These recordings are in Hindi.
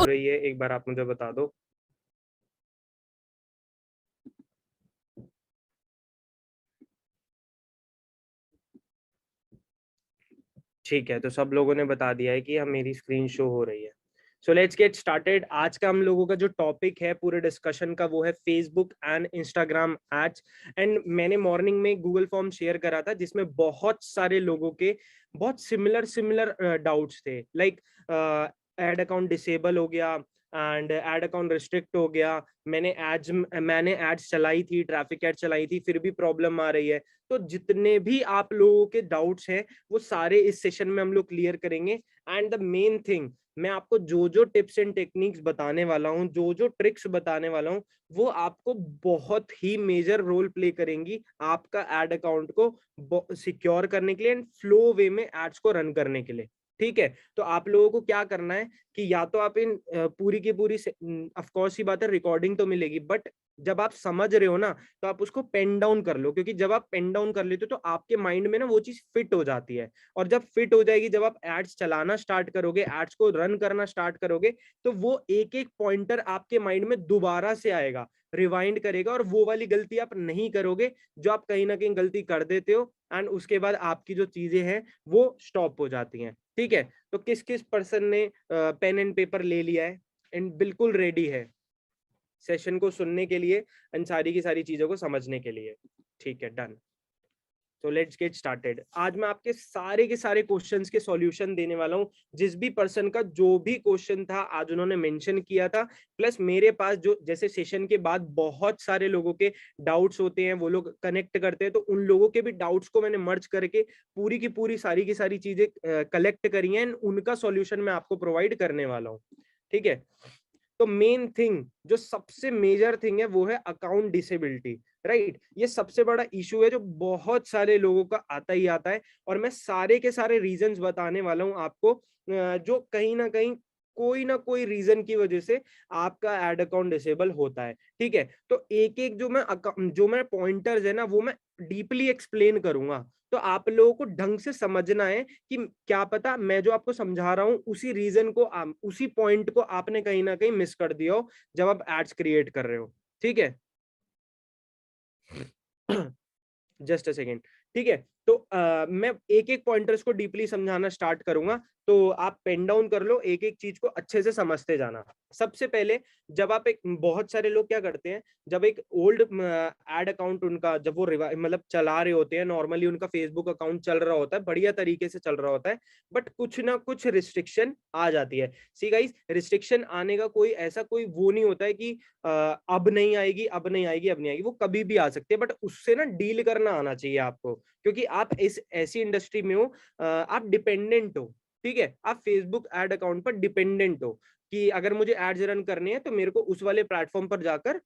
रही है, एक बार आप मुझे बता दो। ठीक है, तो सब लोगों ने बता दिया है कि हम मेरी स्क्रीन शो हो रही है। So let's get started. आज का हम लोगों का जो टॉपिक है पूरे डिस्कशन का वो है Facebook and Instagram ads. And मैंने मॉर्निंग में गूगल फॉर्म शेयर करा था जिसमें बहुत सारे लोगों के बहुत सिमिलर डाउट्स थे। लाइक एड अकाउंट डिसेबल हो गया एंड एड अकाउंट रिस्ट्रिक्ट हो गया। मैंने एड्स चलाई थी, ट्रैफिक एड चलाई थी, फिर भी प्रॉब्लम आ रही है। तो जितने भी आप लोगों के डाउट्स हैं वो सारे इस सेशन में हम लोग क्लियर करेंगे। एंड द मेन थिंग, मैं आपको जो जो टिप्स एंड टेक्निक्स बताने वाला हूँ, जो जो ट्रिक्स बताने वाला हूँ, वो आपको बहुत ही मेजर रोल प्ले करेंगी आपका एड अकाउंट को सिक्योर करने के लिए एंड फ्लो वे में एड्स को रन करने के लिए। ठीक है, तो आप लोगों को क्या करना है कि या तो आप इन पूरी की पूरी, ऑफ कोर्स ही बात है, रिकॉर्डिंग तो मिलेगी, बट जब आप समझ रहे हो ना तो आप उसको पेन डाउन कर लो, क्योंकि जब आप पेन डाउन कर लेते हो तो आपके माइंड में ना वो चीज फिट हो जाती है। और जब फिट हो जाएगी, जब आप एड्स चलाना स्टार्ट करोगे, एड्स को रन करना स्टार्ट करोगे, तो वो एक एक पॉइंटर आपके माइंड में दोबारा से आएगा, रिवाइंड करेगा, और वो वाली गलती आप नहीं करोगे जो आप कहीं ना कहीं गलती कर देते हो। एंड उसके बाद आपकी जो चीजें हैं वो स्टॉप हो जाती हैं। ठीक है, तो किस किस पर्सन ने पेन एंड पेपर ले लिया है एंड बिल्कुल रेडी है सेशन को सुनने के लिए एंड सारी की सारी चीजों को समझने के लिए? ठीक है, डन। तो लेट्स गेट स्टार्टेड। आज मैं आपके सारे के सारे क्वेश्चंस के सॉल्यूशन देने वाला हूं। जिस भी पर्सन का जो भी क्वेश्चन था आज उन्होंने मेंशन किया था, प्लस मेरे पास जो जैसे सेशन के बाद बहुत सारे लोगों के डाउट्स होते हैं, वो लोग कनेक्ट करते हैं, तो उन लोगों के भी डाउट्स को मैंने मर्ज करके पूरी की पूरी सारी की सारी चीजें कलेक्ट करी हैं, उनका सॉल्यूशन मैं आपको प्रोवाइड करने वाला हूँ। ठीक है, तो मेन थिंग, जो सबसे मेजर थिंग है वो है अकाउंट डिसेबिलिटी। राइट, ये सबसे बड़ा इशू है जो बहुत सारे लोगों का आता ही आता है, और मैं सारे के सारे रीजंस बताने वाला हूं आपको, जो कहीं ना कहीं कोई ना कोई रीजन की वजह से आपका एड अकाउंट डिसेबल होता है। ठीक है, तो एक एक जो मैं पॉइंटर्स है ना वो मैं डीपली एक्सप्लेन करूंगा, तो आप लोगों को ढंग से समझना है कि क्या पता मैं जो आपको समझा रहा हूं उसी रीजन को, उसी पॉइंट को आपने कहीं ना कहीं मिस कर दिया हो जब आप एड्स क्रिएट कर रहे हो। ठीक है, जस्ट अ सेकेंड। ठीक है, तो मैं एक एक पॉइंटर्स को डीपली समझाना स्टार्ट करूंगा, तो आप पेन डाउन कर लो, एक एक चीज को अच्छे से समझते जाना। सबसे पहले, जब आप एक, बहुत सारे लोग क्या करते हैं, जब एक ओल्ड एड अकाउंट उनका जब वो मतलब चला रहे होते हैं, नॉर्मली उनका फेसबुक अकाउंट चल रहा होता है, बढ़िया तरीके से चल रहा होता है, बट कुछ ना कुछ रिस्ट्रिक्शन आ जाती है। सी गाइस, रिस्ट्रिक्शन आने का कोई ऐसा कोई वो नहीं होता है कि अब नहीं आएगी, अब नहीं आएगी, अब नहीं आएगी, वो कभी भी आ सकती है, बट उससे ना डील करना आना चाहिए आपको, क्योंकि आप इस ऐसी इंडस्ट्री में हो, आप डिपेंडेंट हो। ठीक है, आप फेसबुक एड अकाउंट पर डिपेंडेंट हो कि अगर मुझे एड्स रन करने हैं तो मेरे को उस वाले प्लेटफॉर्म पर जाकर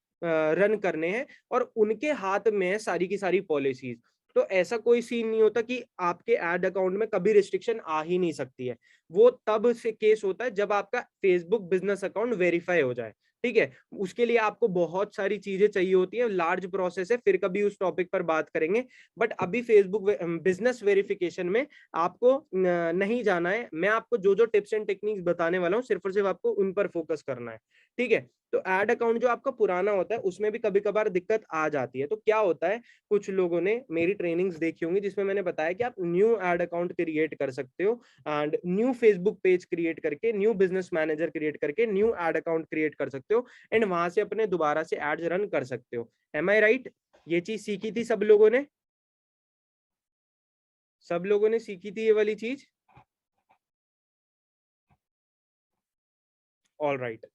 रन करने हैं, और उनके हाथ में है सारी की सारी पॉलिसीज। तो ऐसा कोई सीन नहीं होता कि आपके एड अकाउंट में कभी रिस्ट्रिक्शन आ ही नहीं सकती है। वो तब से केस होता है जब आपका फेसबुक बिजनेस अकाउंट वेरीफाई हो जाए। ठीक है, उसके लिए आपको बहुत सारी चीजें चाहिए होती है, लार्ज प्रोसेस है, फिर कभी उस टॉपिक पर बात करेंगे। बट अभी फेसबुक बिजनेस वेरिफिकेशन में आपको नहीं जाना है। मैं आपको जो जो टिप्स एंड टेक्निक्स बताने वाला हूँ सिर्फ और सिर्फ आपको उन पर फोकस करना है। ठीक है, तो एड अकाउंट जो आपका पुराना होता है उसमें भी कभी कभार दिक्कत आ जाती है। तो क्या होता है, कुछ लोगों ने मेरी ट्रेनिंग्स देखी होंगी जिसमें मैंने बताया कि आप न्यू एड अकाउंट क्रिएट कर सकते हो, and new Facebook page create करके, न्यू बिजनेस मैनेजर क्रिएट करके न्यू एड अकाउंट क्रिएट कर सकते हो, एंड वहां से अपने दोबारा से एड्स रन कर सकते हो। एम आई राइट? ये चीज सीखी थी सब लोगों ने? सब लोगों ने सीखी थी ये वाली चीज? ऑल राइट,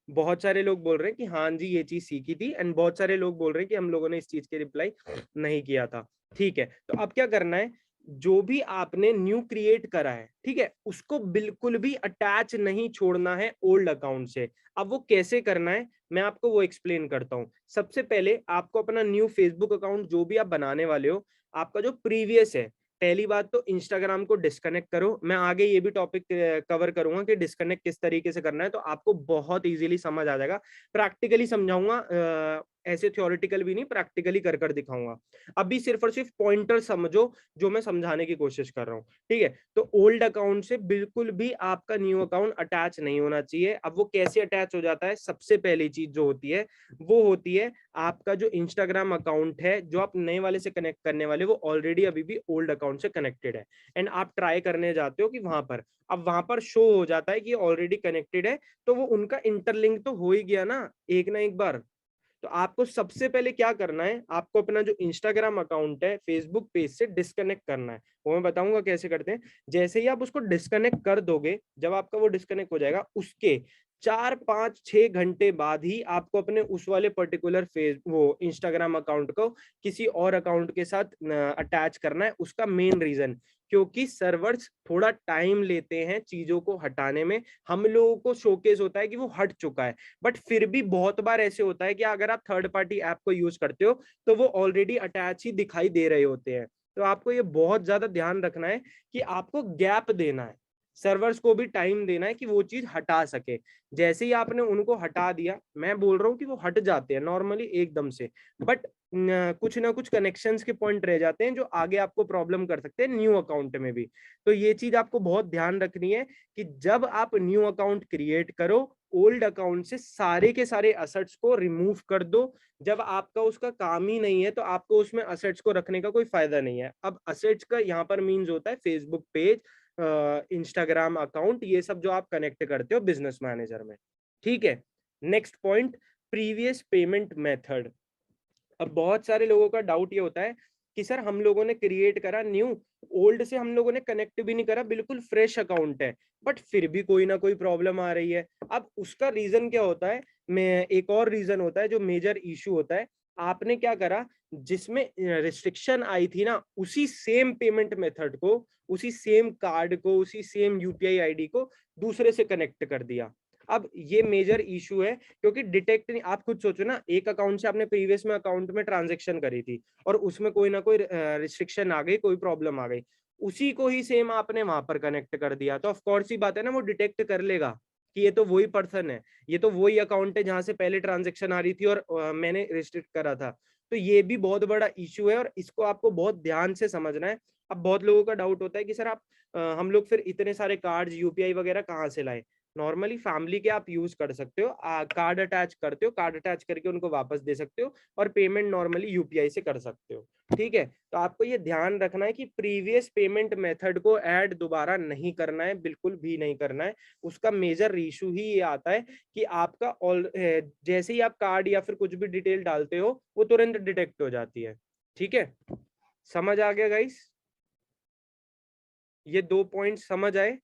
बहुत सारे लोग बोल रहे हैं कि हाँ जी ये चीज सीखी थी, एंड बहुत सारे लोग बोल रहे हैं कि हम लोगों ने इस चीज के रिप्लाई नहीं किया था। ठीक है, तो अब क्या करना है, जो भी आपने न्यू क्रिएट करा है, ठीक है, उसको बिल्कुल भी अटैच नहीं छोड़ना है ओल्ड अकाउंट से। अब वो कैसे करना है मैं आपको वो एक्सप्लेन करता हूँ। सबसे पहले आपको अपना न्यू फेसबुक अकाउंट जो भी आप बनाने वाले हो, आपका जो प्रीवियस है, पहली बात तो इंस्टाग्राम को डिस्कनेक्ट करो। मैं आगे ये भी टॉपिक कवर करूंगा कि डिस्कनेक्ट किस तरीके से करना है, तो आपको बहुत इजीली समझ आ जाएगा, प्रैक्टिकली समझाऊंगा। ऐसे थ्योरेटिकल भी नहीं, प्रैक्टिकली कर कर दिखाऊंगा। अभी सिर्फ और सिर्फ पॉइंटर समझो जो मैं समझाने की कोशिश कर रहा हूँ, ठीक है। तो ओल्ड अकाउंट से बिल्कुल भी आपका न्यू अकाउंट अटैच नहीं होना चाहिए। अब वो कैसे अटैच हो जाता है, सबसे पहली चीज जो होती है वो होती है आपका जो इंस्टाग्राम अकाउंट है जो आप नए वाले से कनेक्ट करने वाले, वो ऑलरेडी अभी भी ओल्ड अकाउंट से कनेक्टेड है, एंड आप ट्राई करने जाते हो कि वहां पर, अब वहां पर शो हो जाता है कि ऑलरेडी कनेक्टेड है, तो वो उनका इंटरलिंक तो हो ही गया ना एक ना एक बार। तो आपको सबसे पहले क्या करना है, आपको अपना जो इंस्टाग्राम अकाउंट है फेसबुक पेज से डिस्कनेक्ट करना है। वो मैं बताऊंगा कैसे करते हैं। जैसे ही आप उसको डिस्कनेक्ट कर दोगे, जब आपका वो डिस्कनेक्ट हो जाएगा, उसके 4-5-6 घंटे बाद ही आपको अपने उस वाले पर्टिकुलर फेस वो इंस्टाग्राम अकाउंट को किसी और अकाउंट के साथ अटैच करना है। उसका मेन रीजन, क्योंकि सर्वर्स थोड़ा टाइम लेते हैं चीजों को हटाने में। हम लोगों को शोकेस होता है कि वो हट चुका है, बट फिर भी बहुत बार ऐसे होता है कि अगर आप थर्ड पार्टी ऐप को यूज करते हो तो वो ऑलरेडी अटैच ही दिखाई दे रहे होते हैं। तो आपको ये बहुत ज्यादा ध्यान रखना है कि आपको गैप देना है, सर्वर्स को भी टाइम देना है कि वो चीज हटा सके। जैसे ही आपने उनको हटा दिया, मैं बोल रहा हूँ कि वो हट जाते हैं नॉर्मली एकदम से, बट कुछ ना कुछ कनेक्शंस के पॉइंट रह जाते हैं जो आगे आपको प्रॉब्लम कर सकते हैं न्यू अकाउंट में भी। तो ये चीज आपको बहुत ध्यान रखनी है कि जब आप न्यू अकाउंट क्रिएट करो, ओल्ड अकाउंट से सारे के सारे असेट्स को रिमूव कर दो। जब आपका उसका काम ही नहीं है तो आपको उसमें असेट्स को रखने का कोई फायदा नहीं है। अब असेट्स का यहाँ पर मीन्स होता है फेसबुक पेज, इंस्टाग्राम अकाउंट, ये सब जो आप कनेक्ट करते हो बिजनेस मैनेजर में, ठीक है। Next point, previous payment method. अब बहुत सारे लोगों का डाउट ये होता है कि सर हम लोगों ने क्रिएट करा न्यू, ओल्ड से हम लोगों ने कनेक्ट भी नहीं करा, बिल्कुल फ्रेश अकाउंट है, बट फिर भी कोई ना कोई प्रॉब्लम आ रही है। अब उसका रीजन क्या होता है, मैं एक और रीजन होता है जो मेजर इशू होता है। आपने क्या करा, जिसमें रिस्ट्रिक्शन आई थी ना, उसी सेम पेमेंट मेथड को, उसी सेम कार्ड को, उसी सेम यूपीआई आईडी को दूसरे से कनेक्ट कर दिया। अब ये मेजर इशू है, क्योंकि डिटेक्ट नहीं, आप खुद सोचो ना, एक अकाउंट से आपने प्रीवियस में अकाउंट में ट्रांजेक्शन करी थी और उसमें कोई ना कोई रिस्ट्रिक्शन आ गई, कोई प्रॉब्लम आ गई, उसी को ही सेम आपने वहां पर कनेक्ट कर दिया, तो ऑफ कोर्स ही बात है ना, वो डिटेक्ट कर लेगा कि ये तो वही पर्सन है, ये तो वही अकाउंट है जहां से पहले ट्रांजेक्शन आ रही थी और मैंने रिस्ट्रिक्ट करा था। तो ये भी बहुत बड़ा इशू है और इसको आपको बहुत ध्यान से समझना है। अब बहुत लोगों का डाउट होता है कि सर आप हम लोग फिर इतने सारे कार्ड यूपीआई वगैरह कहाँ से लाए। नॉर्मली फैमिली के आप यूज कर सकते हो, कार्ड अटैच करते हो, कार्ड अटैच करके उनको वापस दे सकते हो और पेमेंट नॉर्मली यूपीआई से कर सकते हो, ठीक है। तो आपको ये ध्यान रखना है कि प्रीवियस पेमेंट मेथड को ऐड दोबारा नहीं करना है, बिल्कुल भी नहीं करना है। उसका मेजर इशू ही ये आता है कि आपका ऑल जैसे ही आप कार्ड या फिर कुछ भी डिटेल डालते हो वो तुरंत डिटेक्ट हो जाती है, ठीक है। समझ आ गया गाइस, ये 2 पॉइंट समझ आए।